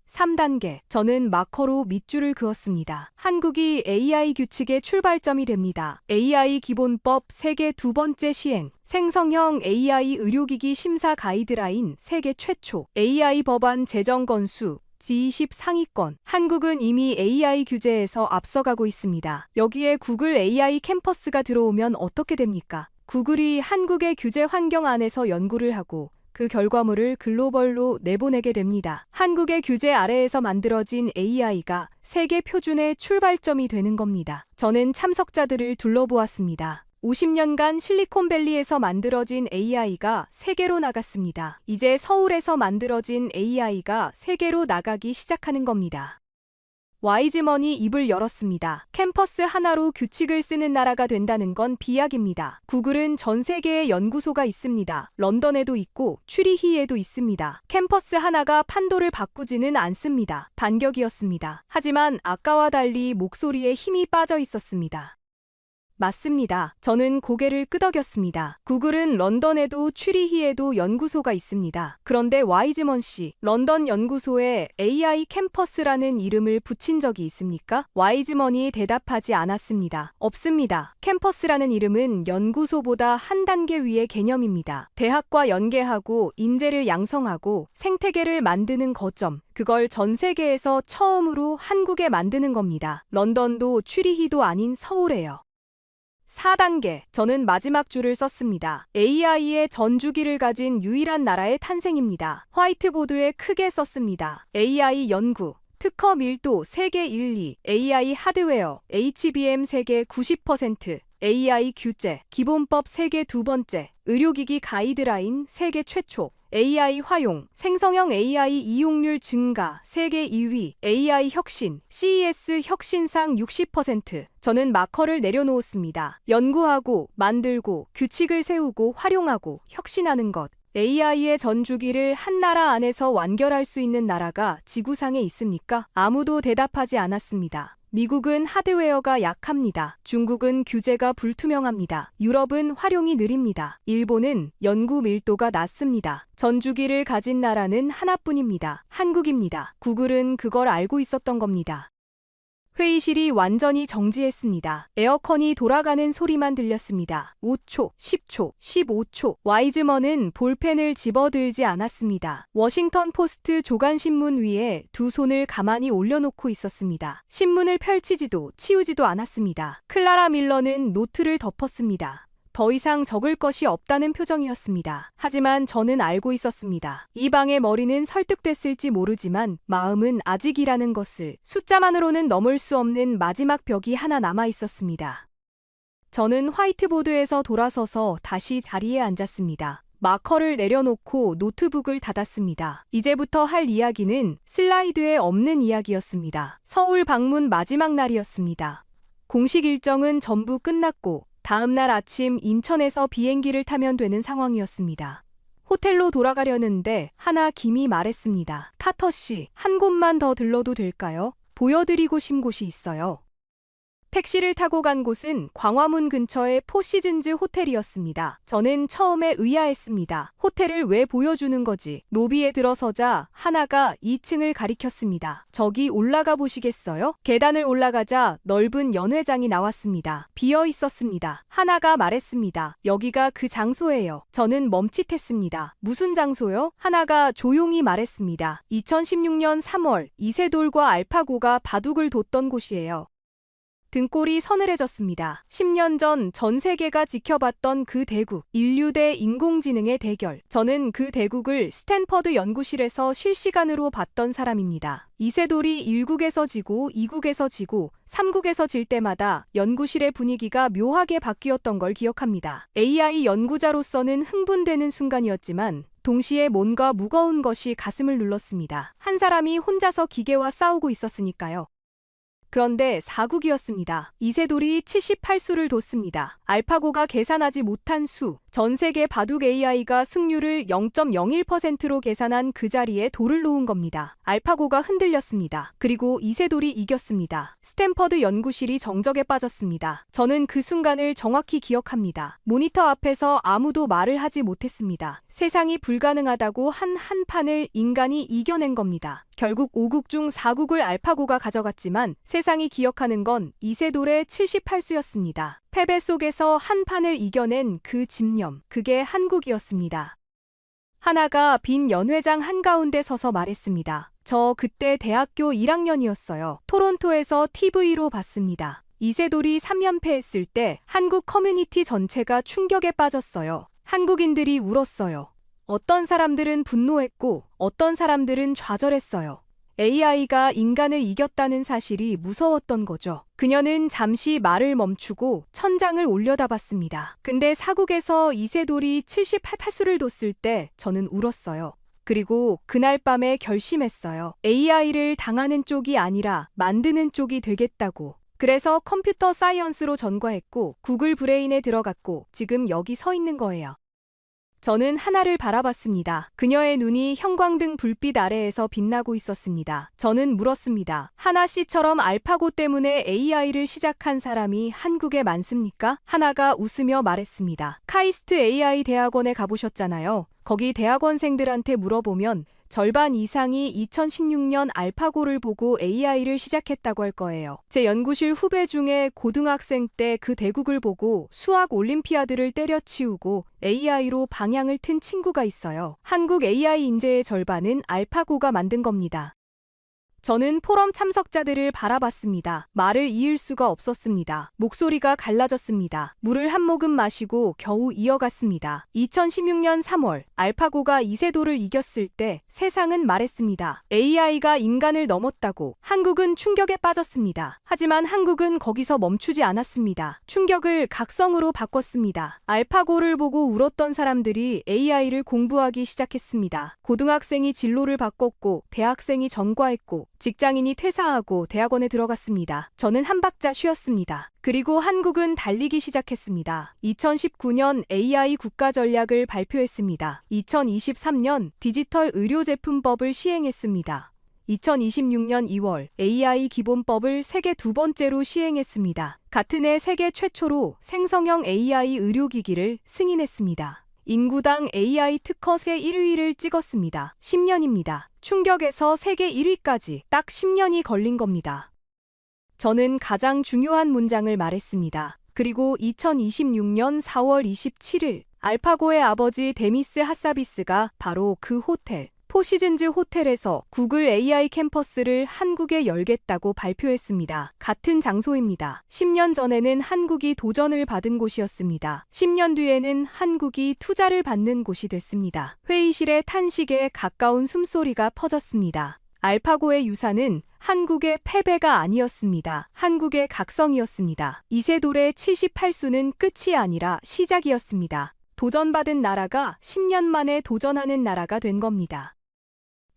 3단계, 저는 마커로 밑줄을 그었습니다. 한국이 AI 규칙의 출발점이 됩니다. AI 기본법 세계 두 번째 시행, 생성형 AI 의료기기 심사 가이드라인 세계 최초, AI 법안 제정 건수 G20 상위권. 한국은 이미 AI 규제에서 앞서가고 있습니다. 여기에 구글 AI 캠퍼스가 들어오면 어떻게 됩니까? 구글이 한국의 규제 환경 안에서 연구를 하고 그 결과물을 글로벌로 내보내게 됩니다. 한국의 규제 아래에서 만들어진 AI가 세계 표준의 출발점이 되는 겁니다. 저는 참석자들을 둘러보았습니다. 50년간 실리콘밸리에서 만들어진 AI가 세계로 나갔습니다. 이제 서울에서 만들어진 AI가 세계로 나가기 시작하는 겁니다. 와이즈먼이 입을 열었습니다. 캠퍼스 하나로 규칙을 쓰는 나라가 된다는 건 비약입니다. 구글은 전 세계에 연구소가 있습니다. 런던에도 있고 취리히에도 있습니다. 캠퍼스 하나가 판도를 바꾸지는 않습니다. 반격이었습니다. 하지만 아까와 달리 목소리에 힘이 빠져 있었습니다. 맞습니다. 저는 고개를 끄덕였습니다. 구글은 런던에도 취리히에도 연구소가 있습니다. 그런데 와이즈먼 씨, 런던 연구소에 AI 캠퍼스라는 이름을 붙인 적이 있습니까? 와이즈먼이 대답하지 않았습니다. 없습니다. 캠퍼스라는 이름은 연구소보다 한 단계 위의 개념입니다. 대학과 연계하고 인재를 양성하고 생태계를 만드는 거점. 그걸 전 세계에서 처음으로 한국에 만드는 겁니다. 런던도 취리히도 아닌 서울에요. 4단계, 저는 마지막 줄을 썼습니다. AI의 전주기를 가진 유일한 나라의 탄생입니다. 화이트보드에 크게 썼습니다. AI 연구, 특허 밀도 세계 1, 2, AI 하드웨어, HBM 세계 90%, AI 규제, 기본법 세계 두 번째, 의료기기 가이드라인 세계 최초, AI 활용, 생성형 AI 이용률 증가, 세계 2위, AI 혁신, CES 혁신상 60%. 저는 마커를 내려놓았습니다. 연구하고, 만들고, 규칙을 세우고, 활용하고, 혁신하는 것. AI의 전주기를 한 나라 안에서 완결할 수 있는 나라가 지구상에 있습니까? 아무도 대답하지 않았습니다. 미국은 하드웨어가 약합니다. 중국은 규제가 불투명합니다. 유럽은 활용이 느립니다. 일본은 연구 밀도가 낮습니다. 전주기를 가진 나라는 하나뿐입니다. 한국입니다. 구글은 그걸 알고 있었던 겁니다. 회의실이 완전히 정지했습니다. 에어컨이 돌아가는 소리만 들렸습니다. 5초, 10초, 15초. 와이즈먼은 볼펜을 집어들지 않았습니다. 워싱턴 포스트 조간신문 위에 두 손을 가만히 올려놓고 있었습니다. 신문을 펼치지도 치우지도 않았습니다. 클라라 밀러는 노트를 덮었습니다. 더 이상 적을 것이 없다는 표정이었습니다. 하지만 저는 알고 있었습니다. 이 방의 머리는 설득됐을지 모르지만 마음은 아직이라는 것을, 숫자만으로는 넘을 수 없는 마지막 벽이 하나 남아 있었습니다. 저는 화이트보드에서 돌아서서 다시 자리에 앉았습니다. 마커를 내려놓고 노트북을 닫았습니다. 이제부터 할 이야기는 슬라이드에 없는 이야기였습니다. 서울 방문 마지막 날이었습니다. 공식 일정은 전부 끝났고 다음 날 아침 인천에서 비행기를 타면 되는 상황이었습니다. 호텔로 돌아가려는데 하나 김이 말했습니다. 타터 씨, 한 곳만 더 들러도 될까요? 보여드리고 싶은 곳이 있어요. 택시를 타고 간 곳은 광화문 근처의 포시즌즈 호텔이었습니다. 저는 처음에 의아했습니다. 호텔을 왜 보여주는 거지? 로비에 들어서자 하나가 2층을 가리켰습니다. 저기 올라가 보시겠어요? 계단을 올라가자 넓은 연회장이 나왔습니다. 비어 있었습니다. 하나가 말했습니다. 여기가 그 장소예요. 저는 멈칫했습니다. 무슨 장소요? 하나가 조용히 말했습니다. 2016년 3월 이세돌과 알파고가 바둑을 뒀던 곳이에요. 등골이 서늘해졌습니다. 10년 전 전 세계가 지켜봤던 그 대국, 인류 대 인공지능의 대결. 저는 그 대국을 스탠퍼드 연구실에서 실시간으로 봤던 사람입니다. 이세돌이 1국에서 지고 2국에서 지고 3국에서 질 때마다 연구실의 분위기가 묘하게 바뀌었던 걸 기억합니다. AI 연구자로서는 흥분되는 순간이었지만 동시에 뭔가 무거운 것이 가슴을 눌렀습니다. 한 사람이 혼자서 기계와 싸우고 있었으니까요. 그런데 사국이었습니다. 이세돌이 78수를 뒀습니다. 알파고가 계산하지 못한 수. 전 세계 바둑 AI가 승률을 0.01%로 계산한 그 자리에 돌을 놓은 겁니다. 알파고가 흔들렸습니다. 그리고 이세돌이 이겼습니다. 스탠퍼드 연구실이 정적에 빠졌습니다. 저는 그 순간을 정확히 기억합니다. 모니터 앞에서 아무도 말을 하지 못했습니다. 세상이 불가능하다고 한 판을 인간이 이겨낸 겁니다. 결국 5국 중 4국을 알파고가 가져갔지만 세상이 기억하는 건 이세돌의 78수였습니다. 패배 속에서 한 판을 이겨낸 그 집념, 그게 한국이었습니다. 하나가 빈 연회장 한가운데 서서 말했습니다. 저 그때 대학교 1학년이었어요. 토론토에서 TV로 봤습니다. 이세돌이 3연패했을 때 한국 커뮤니티 전체가 충격에 빠졌어요. 한국인들이 울었어요. 어떤 사람들은 분노했고 어떤 사람들은 좌절했어요. AI가 인간을 이겼다는 사실이 무서웠던 거죠. 그녀는 잠시 말을 멈추고 천장을 올려다봤습니다. 근데 사국에서 이세돌이 78수를 뒀을 때 저는 울었어요. 그리고 그날 밤에 결심했어요. AI를 당하는 쪽이 아니라 만드는 쪽이 되겠다고. 그래서 컴퓨터 사이언스로 전과했고 구글 브레인에 들어갔고 지금 여기 서 있는 거예요. 저는 하나를 바라봤습니다. 그녀의 눈이 형광등 불빛 아래에서 빛나고 있었습니다. 저는 물었습니다. 하나 씨처럼 알파고 때문에 AI를 시작한 사람이 한국에 많습니까? 하나가 웃으며 말했습니다. 카이스트 AI 대학원에 가보셨잖아요. 거기 대학원생들한테 물어보면 절반 이상이 2016년 알파고를 보고 AI를 시작했다고 할 거예요. 제 연구실 후배 중에 고등학생 때 그 대국을 보고 수학 올림피아드를 때려치우고 AI로 방향을 튼 친구가 있어요. 한국 AI 인재의 절반은 알파고가 만든 겁니다. 저는 포럼 참석자들을 바라봤습니다. 말을 이을 수가 없었습니다. 목소리가 갈라졌습니다. 물을 한 모금 마시고 겨우 이어갔습니다. 2016년 3월 알파고가 이세돌을 이겼을 때 세상은 말했습니다. AI가 인간을 넘었다고. 한국은 충격에 빠졌습니다. 하지만 한국은 거기서 멈추지 않았습니다. 충격을 각성으로 바꿨습니다. 알파고를 보고 울었던 사람들이 AI를 공부하기 시작했습니다. 고등학생이 진로를 바꿨고 대학생이 전과했고 직장인이 퇴사하고 대학원에 들어갔습니다. 저는 한 박자 쉬었습니다. 그리고 한국은 달리기 시작했습니다. 2019년 AI 국가 전략을 발표했습니다. 2023년 디지털 의료제품법을 시행했습니다. 2026년 2월 AI 기본법을 세계 두 번째로 시행했습니다. 같은 해 세계 최초로 생성형 AI 의료기기를 승인했습니다. 인구당 AI 특허세 1위를 찍었습니다. 10년입니다. 충격에서 세계 1위까지 딱 10년이 걸린 겁니다. 저는 가장 중요한 문장을 말했습니다. 그리고 2026년 4월 27일 알파고의 아버지 데미스 하사비스가 바로 그 호텔 포시즌즈 호텔에서 구글 AI 캠퍼스를 한국에 열겠다고 발표했습니다. 같은 장소입니다. 10년 전에는 한국이 도전을 받은 곳이었습니다. 10년 뒤에는 한국이 투자를 받는 곳이 됐습니다. 회의실의 탄식에 가까운 숨소리가 퍼졌습니다. 알파고의 유산은 한국의 패배가 아니었습니다. 한국의 각성이었습니다. 이세돌의 78수는 끝이 아니라 시작이었습니다. 도전받은 나라가 10년 만에 도전하는 나라가 된 겁니다.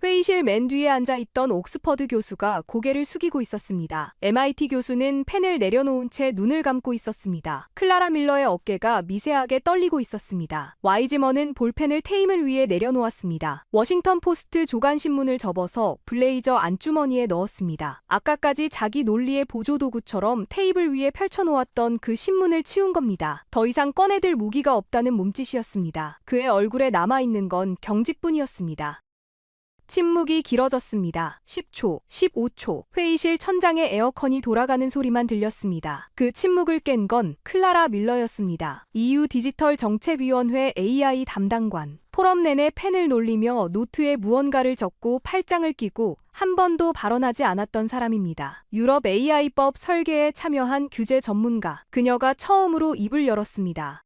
회의실 맨 뒤에 앉아있던 옥스퍼드 교수가 고개를 숙이고 있었습니다. MIT 교수는 펜을 내려놓은 채 눈을 감고 있었습니다. 클라라 밀러의 어깨가 미세하게 떨리고 있었습니다. 와이즈먼은 볼펜을 테이블 위에 내려놓았습니다. 워싱턴 포스트 조간신문을 접어서 블레이저 안주머니에 넣었습니다. 아까까지 자기 논리의 보조도구처럼 테이블 위에 펼쳐놓았던 그 신문을 치운 겁니다. 더 이상 꺼내들 무기가 없다는 몸짓이었습니다. 그의 얼굴에 남아있는 건 경직뿐이었습니다. 침묵이 길어졌습니다. 10초, 15초. 회의실 천장에 에어컨이 돌아가는 소리만 들렸습니다. 그 침묵을 깬 건 클라라 밀러였습니다. EU 디지털 정책위원회 AI 담당관. 포럼 내내 펜을 놀리며 노트에 무언가를 적고 팔짱을 끼고 한 번도 발언하지 않았던 사람입니다. 유럽 AI법 설계에 참여한 규제 전문가. 그녀가 처음으로 입을 열었습니다.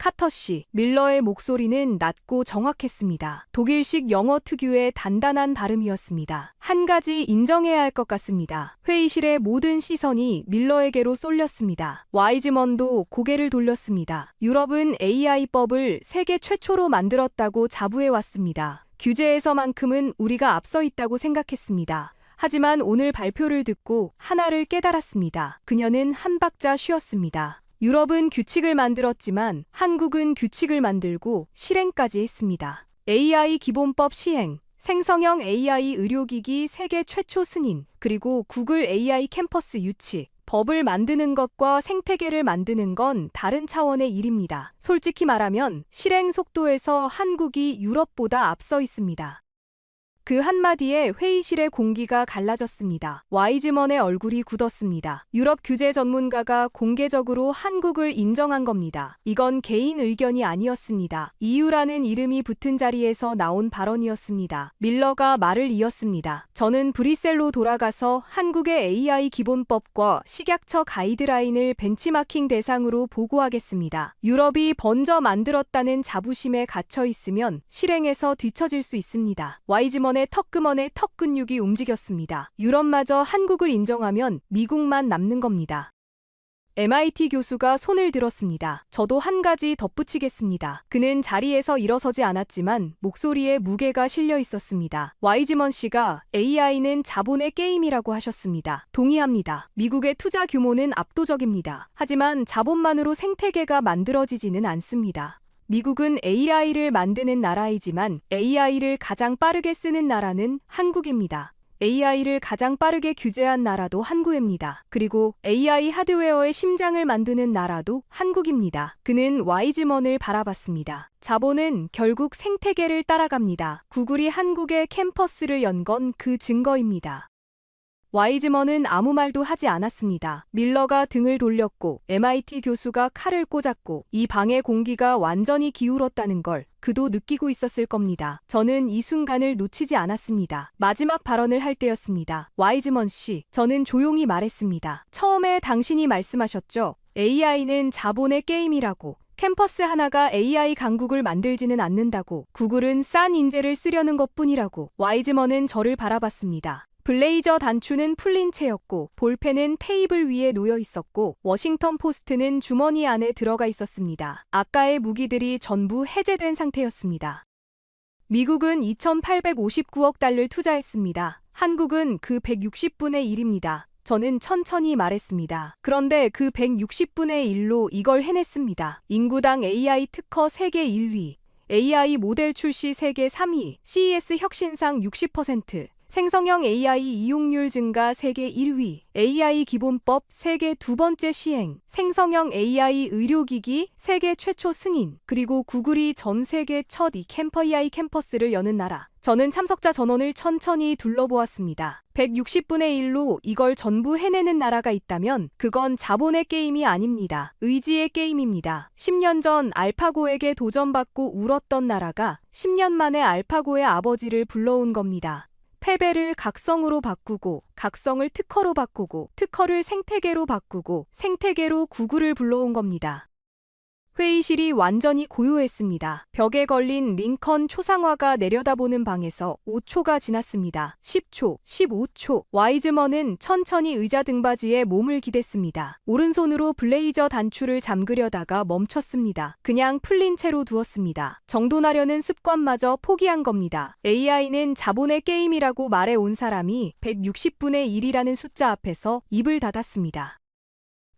카터 씨. 밀러의 목소리는 낮고 정확했습니다. 독일식 영어 특유의 단단한 발음이었습니다. 한 가지 인정해야 할 것 같습니다. 회의실의 모든 시선이 밀러에게로 쏠렸습니다. 와이즈먼도 고개를 돌렸습니다. 유럽은 AI법을 세계 최초로 만들었다고 자부해왔습니다. 규제에서만큼은 우리가 앞서 있다고 생각했습니다. 하지만 오늘 발표를 듣고 하나를 깨달았습니다. 그녀는 한 박자 쉬었습니다. 유럽은 규칙을 만들었지만 한국은 규칙을 만들고 실행까지 했습니다. AI 기본법 시행, 생성형 AI 의료기기 세계 최초 승인, 그리고 구글 AI 캠퍼스 유치. 법을 만드는 것과 생태계를 만드는 건 다른 차원의 일입니다. 솔직히 말하면 실행 속도에서 한국이 유럽보다 앞서 있습니다. 그 한마디에 회의실의 공기가 갈라졌습니다. 와이즈먼의 얼굴이 굳었습니다. 유럽 규제 전문가가 공개적으로 한국을 인정한 겁니다. 이건 개인 의견이 아니었습니다. EU라는 이름이 붙은 자리에서 나온 발언이었습니다. 밀러가 말을 이었습니다. 저는 브뤼셀로 돌아가서 한국의 AI 기본법과 식약처 가이드라인을 벤치마킹 대상으로 보고하겠습니다. 유럽이 먼저 만들었다는 자부심에 갇혀 있으면 실행에서 뒤처질 수 있습니다. 와이즈먼의 턱금원의 턱 근육이 움직였습니다. 유럽마저 한국을 인정하면 미국만 남는 겁니다. MIT 교수가 손을 들었습니다. 저도 한 가지 덧붙이겠습니다. 그는 자리에서 일어서지 않았지만 목소리에 무게가 실려 있었습니다. 와이즈먼 씨가 AI는 자본의 게임이라고 하셨습니다. 동의합니다. 미국의 투자 규모는 압도적입니다. 하지만 자본만으로 생태계가 만들어지지는 않습니다. 미국은 AI를 만드는 나라이지만 AI를 가장 빠르게 쓰는 나라는 한국입니다. AI를 가장 빠르게 규제한 나라도 한국입니다. 그리고 AI 하드웨어의 심장을 만드는 나라도 한국입니다. 그는 와이즈먼을 바라봤습니다. 자본은 결국 생태계를 따라갑니다. 구글이 한국에 캠퍼스를 연 건 그 증거입니다. 와이즈먼은 아무 말도 하지 않았습니다. 밀러가 등을 돌렸고 MIT 교수가 칼을 꽂았고 이 방의 공기가 완전히 기울었다는 걸 그도 느끼고 있었을 겁니다. 저는 이 순간을 놓치지 않았습니다. 마지막 발언을 할 때였습니다. 와이즈먼 씨, 저는 조용히 말했습니다. 처음에 당신이 말씀하셨죠. AI는 자본의 게임이라고. 캠퍼스 하나가 AI 강국을 만들지는 않는다고. 구글은 싼 인재를 쓰려는 것뿐이라고. 와이즈먼은 저를 바라봤습니다. 블레이저 단추는 풀린 채였고 볼펜은 테이블 위에 놓여 있었고 워싱턴 포스트는 주머니 안에 들어가 있었습니다. 아까의 무기들이 전부 해제된 상태였습니다. 미국은 2,859억 달러를 투자했습니다. 한국은 그 160분의 1입니다. 저는 천천히 말했습니다. 그런데 그 160분의 1로 이걸 해냈습니다. 인구당 AI 특허 세계 1위, AI 모델 출시 세계 3위, CES 혁신상 60%, 생성형 AI 이용률 증가 세계 1위, AI 기본법 세계 두 번째 시행, 생성형 AI 의료기기 세계 최초 승인, 그리고 구글이 전 세계 첫 AI 캠퍼스를 여는 나라. 저는 참석자 전원을 천천히 둘러보았습니다. 160분의 1로 이걸 전부 해내는 나라가 있다면 그건 자본의 게임이 아닙니다. 의지의 게임입니다. 10년 전 알파고에게 도전받고 울었던 나라가 10년 만에 알파고의 아버지를 불러온 겁니다. 패배를 각성으로 바꾸고, 각성을 특허로 바꾸고, 특허를 생태계로 바꾸고, 생태계로 구글을 불러온 겁니다. 회의실이 완전히 고요했습니다. 벽에 걸린 링컨 초상화가 내려다보는 방에서 5초가 지났습니다. 10초, 15초. 와이즈먼은 천천히 의자 등받이에 몸을 기댔습니다. 오른손으로 블레이저 단추를 잠그려다가 멈췄습니다. 그냥 풀린 채로 두었습니다. 정돈하려는 습관마저 포기한 겁니다. AI는 자본의 게임이라고 말해온 사람이 160분의 1이라는 숫자 앞에서 입을 닫았습니다.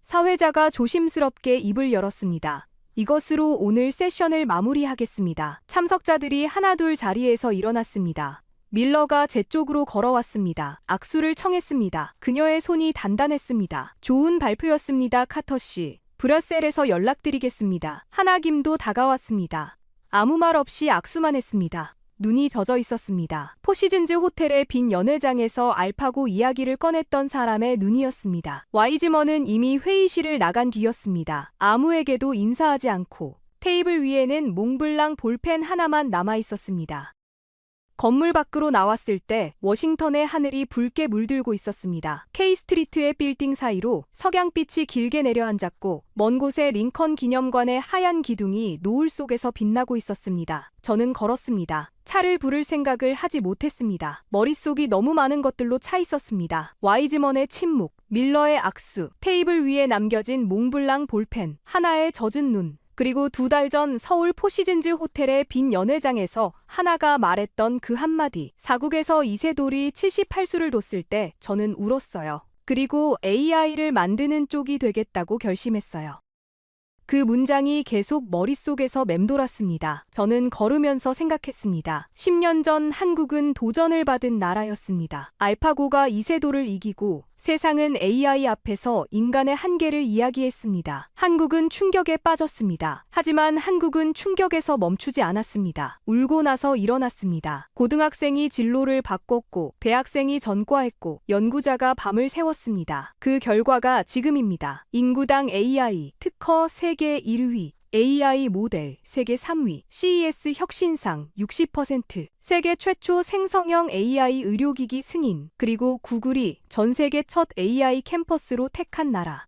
사회자가 조심스럽게 입을 열었습니다. 이것으로 오늘 세션을 마무리하겠습니다. 참석자들이 하나둘 자리에서 일어났습니다. 밀러가 제 쪽으로 걸어왔습니다. 악수를 청했습니다. 그녀의 손이 단단했습니다. 좋은 발표였습니다, 카터 씨. 브뤼셀에서 연락드리겠습니다. 하나김도 다가왔습니다. 아무 말 없이 악수만 했습니다. 눈이 젖어 있었습니다. 포시즌즈 호텔의 빈 연회장에서 알파고 이야기를 꺼냈던 사람의 눈이었습니다. 와이즈먼은 이미 회의실을 나간 뒤였습니다. 아무에게도 인사하지 않고 테이블 위에는 몽블랑 볼펜 하나만 남아 있었습니다. 건물 밖으로 나왔을 때 워싱턴의 하늘이 붉게 물들고 있었습니다. K스트리트의 빌딩 사이로 석양빛이 길게 내려앉았고 먼 곳에 링컨 기념관의 하얀 기둥이 노을 속에서 빛나고 있었습니다. 저는 걸었습니다. 차를 부를 생각을 하지 못했습니다. 머릿속이 너무 많은 것들로 차 있었습니다. 와이즈먼의 침묵, 밀러의 악수, 테이블 위에 남겨진 몽블랑 볼펜, 하나의 젖은 눈, 그리고 2달 전 서울 포시즌즈 호텔의 빈 연회장에서 하나가 말했던 그 한마디. 사국에서 이세돌이 78수를 뒀을 때 저는 울었어요. 그리고 AI를 만드는 쪽이 되겠다고 결심했어요. 그 문장이 계속 머릿속에서 맴돌았습니다. 저는 걸으면서 생각했습니다. 10년 전 한국은 도전을 받은 나라였습니다. 알파고가 이세돌을 이기고 세상은 AI 앞에서 인간의 한계를 이야기했습니다. 한국은 충격에 빠졌습니다. 하지만 한국은 충격에서 멈추지 않았습니다. 울고 나서 일어났습니다. 고등학생이 진로를 바꿨고 대학생이 전과했고 연구자가 밤을 새웠습니다. 그 결과가 지금입니다. 인구당 AI 특허 세계 1위, AI 모델 세계 3위, CES 혁신상 60%, 세계 최초 생성형 AI 의료기기 승인, 그리고 구글이 전 세계 첫 AI 캠퍼스로 택한 나라.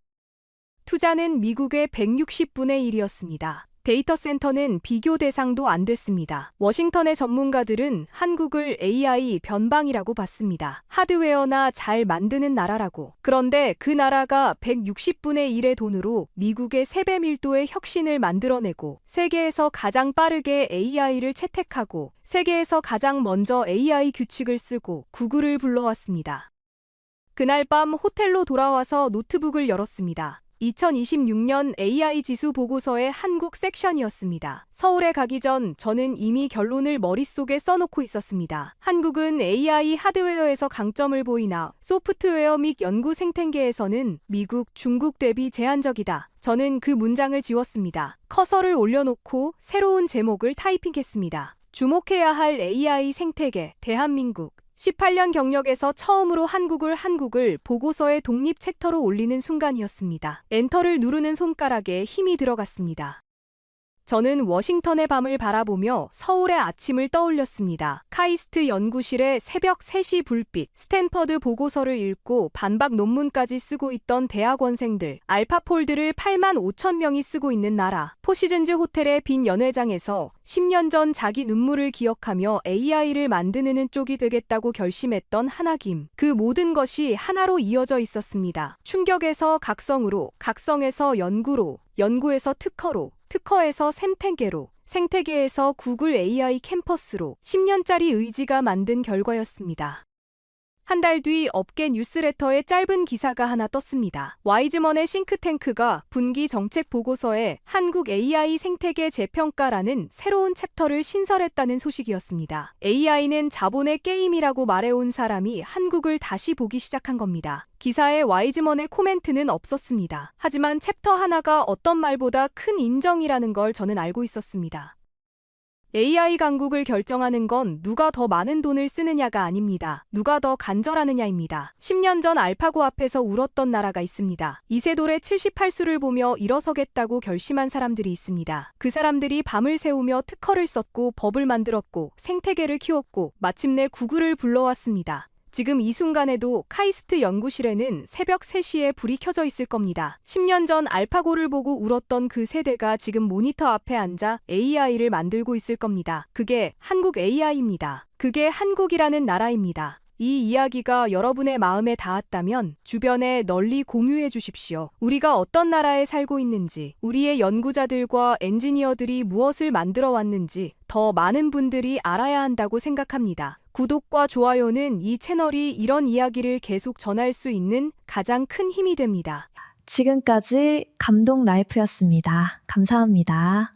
투자는 미국의 160분의 1이었습니다. 데이터 센터는 비교 대상도 안 됐습니다. 워싱턴의 전문가들은 한국을 AI 변방이라고 봤습니다. 하드웨어나 잘 만드는 나라라고. 그런데 그 나라가 160분의 1의 돈으로 미국의 3배 밀도의 혁신을 만들어내고 세계에서 가장 빠르게 AI를 채택하고 세계에서 가장 먼저 AI 규칙을 쓰고 구글을 불러왔습니다. 그날 밤 호텔로 돌아와서 노트북을 열었습니다. 2026년 AI 지수 보고서의 한국 섹션이었습니다. 서울에 가기 전 저는 이미 결론을 머릿속에 써놓고 있었습니다. 한국은 AI 하드웨어에서 강점을 보이나 소프트웨어 및 연구 생태계에서는 미국, 중국 대비 제한적이다. 저는 그 문장을 지웠습니다. 커서를 올려놓고 새로운 제목을 타이핑했습니다. 주목해야 할 AI 생태계, 대한민국. 18년 경력에서 처음으로 한국을 보고서의 독립 챕터로 올리는 순간이었습니다. 엔터를 누르는 손가락에 힘이 들어갔습니다. 저는 워싱턴의 밤을 바라보며 서울의 아침을 떠올렸습니다. 카이스트 연구실의 새벽 3시 불빛, 스탠퍼드 보고서를 읽고 반박 논문까지 쓰고 있던 대학원생들, 알파폴드를 8만 5천 명이 쓰고 있는 나라, 포시즌즈 호텔의 빈 연회장에서 10년 전 자기 눈물을 기억하며 AI를 만드는 쪽이 되겠다고 결심했던 하나김. 그 모든 것이 하나로 이어져 있었습니다. 충격에서 각성으로, 각성에서 연구로, 연구에서 특허로, 특허에서 생태계로, 생태계에서 구글 AI 캠퍼스로 10년짜리 의지가 만든 결과였습니다. 한 달 뒤 업계 뉴스레터에 짧은 기사가 하나 떴습니다. 와이즈먼의 싱크탱크가 분기 정책 보고서에 한국 AI 생태계 재평가라는 새로운 챕터를 신설했다는 소식이었습니다. AI는 자본의 게임이라고 말해온 사람이 한국을 다시 보기 시작한 겁니다. 기사에 와이즈먼의 코멘트는 없었습니다. 하지만 챕터 하나가 어떤 말보다 큰 인정이라는 걸 저는 알고 있었습니다. AI 강국을 결정하는 건 누가 더 많은 돈을 쓰느냐가 아닙니다. 누가 더 간절하느냐입니다. 10년 전 알파고 앞에서 울었던 나라가 있습니다. 이세돌의 78수를 보며 일어서겠다고 결심한 사람들이 있습니다. 그 사람들이 밤을 새우며 특허를 썼고 법을 만들었고 생태계를 키웠고 마침내 구글을 불러왔습니다. 지금 이 순간에도 카이스트 연구실에는 새벽 3시에 불이 켜져 있을 겁니다. 10년 전 알파고를 보고 울었던 그 세대가 지금 모니터 앞에 앉아 AI를 만들고 있을 겁니다. 그게 한국 AI입니다. 그게 한국이라는 나라입니다. 이 이야기가 여러분의 마음에 닿았다면 주변에 널리 공유해 주십시오. 우리가 어떤 나라에 살고 있는지, 우리의 연구자들과 엔지니어들이 무엇을 만들어 왔는지 더 많은 분들이 알아야 한다고 생각합니다. 구독과 좋아요는 이 채널이 이런 이야기를 계속 전할 수 있는 가장 큰 힘이 됩니다. 지금까지 감동 라이프였습니다. 감사합니다.